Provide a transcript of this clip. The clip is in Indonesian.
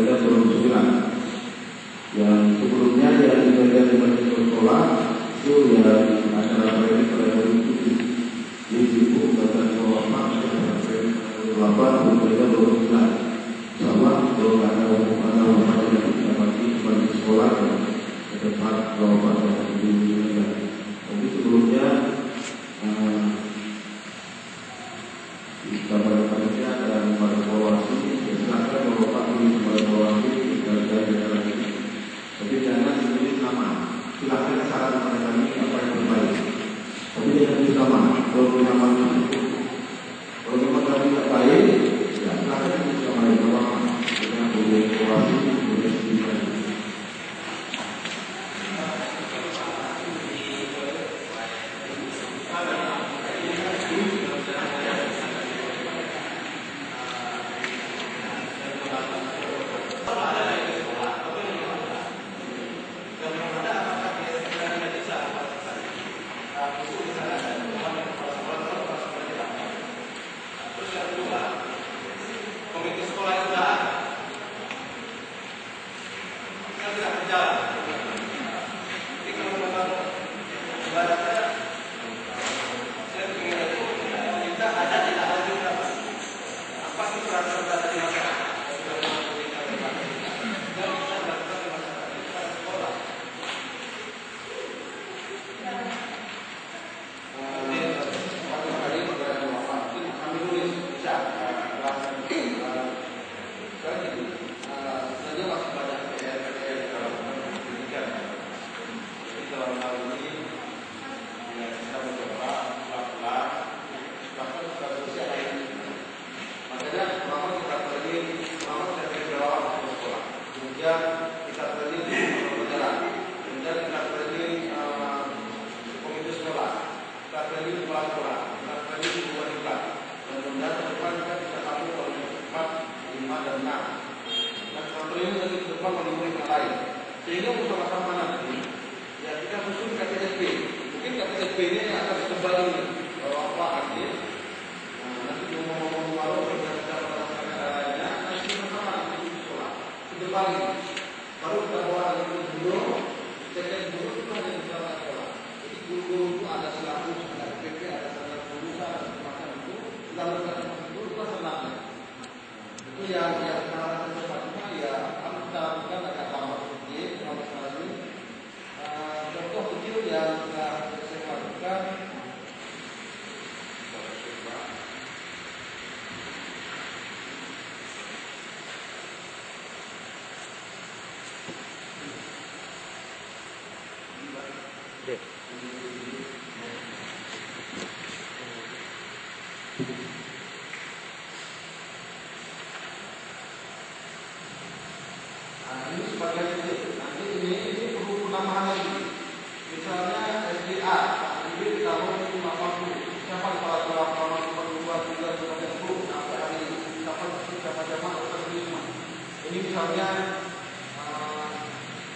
Gereja Turun Sembilan. Yang sebelumnya yang di Gereja Sekolah itu yang acara ini pada hari itu di Ibu Badan Bapak di Gereja Turun Sembilan. Sama kalau ada umat yang tidak mati kembali ke sekolah ke depan Bapak dan Ibu juga. Tapi sebelumnya kepada panitia dan pada bawaslu silakan Bapak menulis kepada bawaslu dan daerah ini. Tapi jangan menulis nama. Silakan saran kepada kami apa yang terbaik. Tapi jangan menulis nama. Kalau nama itu, kalau memang kami tidak baik, ya silakan menulis nama yang Bapak. Dengan boleh bawaslu boleh bisa. Sehingga bersama-sama nanti ya kita susun KTSP. Mungkin KTSP ini akan kembali bahwa Pak Adil nanti ngomong-ngomong malu kita lainnya nanti bersama di sekolah kedepan ini baru kita bawa lagi ke dulu cek dulu itu hanya di sekolah. Jadi guru itu ada selaku, ada PP, ada standar guru, ada semacam itu kita lakukan itu kita senang. Itu yang sekarang cepatnya ya harus kita lakukan agak lama. Contoh kecil yang sudah saya lakukan ini sebagai nanti ini perlu penambahan lagi. Misalnya